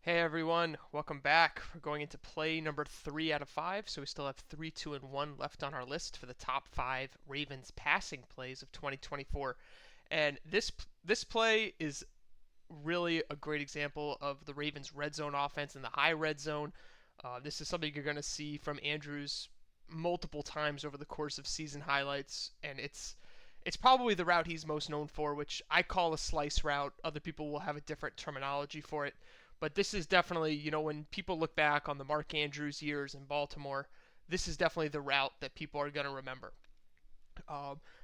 Hey everyone, welcome back. We're going into play number 3 out of 5, so we still have 3, 2, and 1 left on our list for the top 5 Ravens passing plays of 2024. And this play is really a great example of the Ravens' red zone offense in the high red zone. This is something you're going to see from Andrews multiple times over the course of season highlights, and it's probably the route he's most known for, which I call a slice route. Other people will have a different terminology for it. But this is definitely, when people look back on the Mark Andrews years in Baltimore, this is definitely the route that people are going to remember.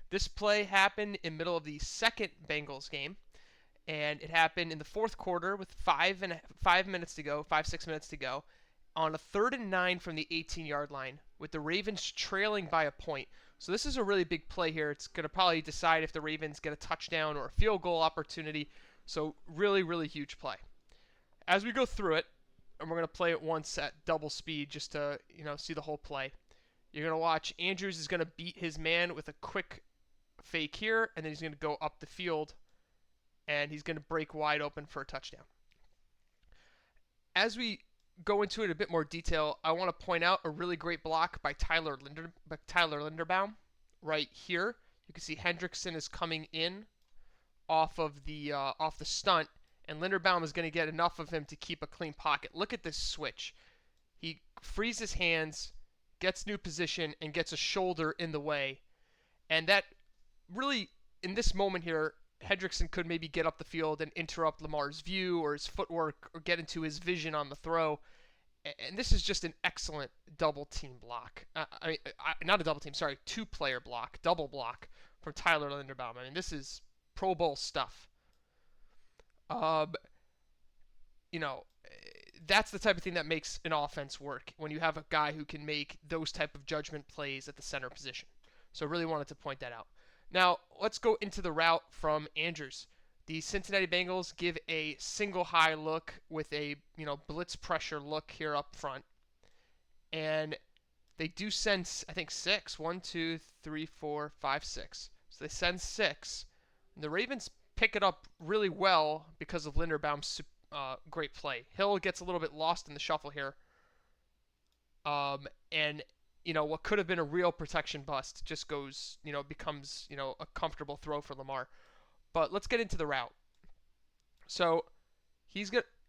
This play happened in the middle of the second Bengals game, and it happened in the fourth quarter with 5 minutes to go, 6 minutes to go, on a 3rd and 9 from the 18-yard line, with the Ravens trailing by a point. So this is a really big play here. It's going to probably decide if the Ravens get a touchdown or a field goal opportunity. So really, really huge play. As we go through it, and we're going to play it once at double speed just to see the whole play. You're going to watch Andrews is going to beat his man with a quick fake here, and then he's going to go up the field, and he's going to break wide open for a touchdown. As we go into it in a bit more detail, I want to point out a really great block by Tyler Linderbaum right here. You can see Hendrickson is coming in off the stunt, and Linderbaum is going to get enough of him to keep a clean pocket. Look at this switch. He frees his hands, gets new position, and gets a shoulder in the way. And that really, in this moment here, Hendrickson could maybe get up the field and interrupt Lamar's view or his footwork or get into his vision on the throw. And this is just an excellent double team block. Not a double team, sorry, 2-player block, double block from Tyler Linderbaum. I mean, this is Pro Bowl stuff. You know, that's the type of thing that makes an offense work when you have a guy who can make those type of judgment plays at the center position. So I really wanted to point that out. Now, let's go into the route from Andrews. The Cincinnati Bengals give a single high look with a, blitz pressure look here up front. And they do send, I think, 6. 1, 2, 3, 4, 5, 6. So they send 6. And the Ravens pick it up really well because of Linderbaum's great play. Hill gets a little bit lost in the shuffle here. And what could have been a real protection bust just goes, becomes, a comfortable throw for Lamar. But let's get into the route. So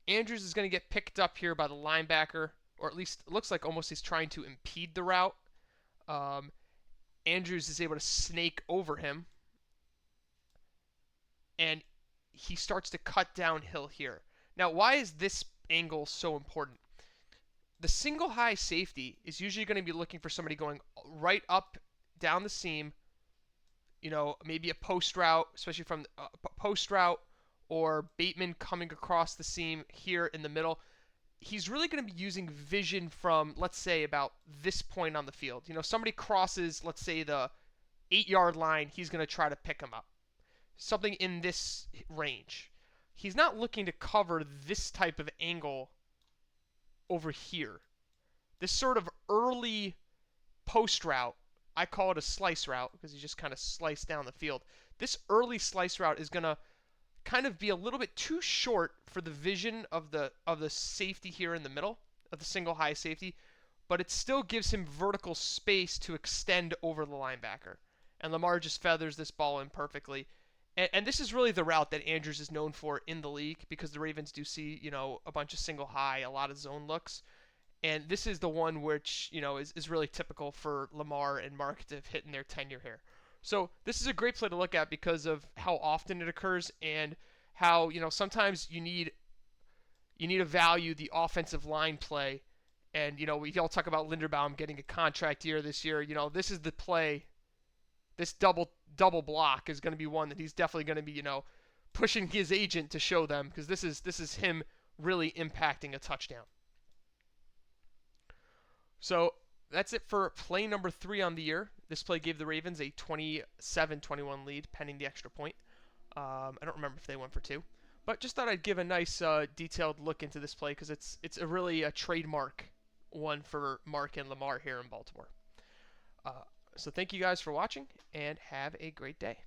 Andrews is going to get picked up here by the linebacker, or at least it looks like almost he's trying to impede the route. Andrews is able to snake over him, and he starts to cut downhill here. Now, why is this angle so important? The single high safety is usually going to be looking for somebody going right up down the seam, maybe a post route, especially from post route, or Bateman coming across the seam here in the middle. He's really going to be using vision from, let's say, about this point on the field. Somebody crosses, let's say, the 8-yard line, he's going to try to pick him up. Something in this range. He's not looking to cover this type of angle over here. This sort of early post route, I call it a slice route because he just kind of sliced down the field. This early slice route is going to kind of be a little bit too short for the vision of the safety here in the middle, of the single high safety, but it still gives him vertical space to extend over the linebacker. And Lamar just feathers this ball in perfectly. And this is really the route that Andrews is known for in the league because the Ravens do see, a bunch of single high, a lot of zone looks. And this is the one which, is really typical for Lamar and Mark to have hit in their tenure here. So this is a great play to look at because of how often it occurs and how, sometimes you need to value the offensive line play. And, we all talk about Linderbaum getting a contract year this year. This is the play. This double block is going to be one that he's definitely going to be, pushing his agent to show them because this is him really impacting a touchdown. So that's it for play number 3 on the year. This play gave the Ravens a 27-21 lead pending the extra point. I don't remember if they went for 2, but just thought I'd give a nice detailed look into this play because it's really a trademark one for Mark and Lamar here in Baltimore. So thank you guys for watching, and have a great day.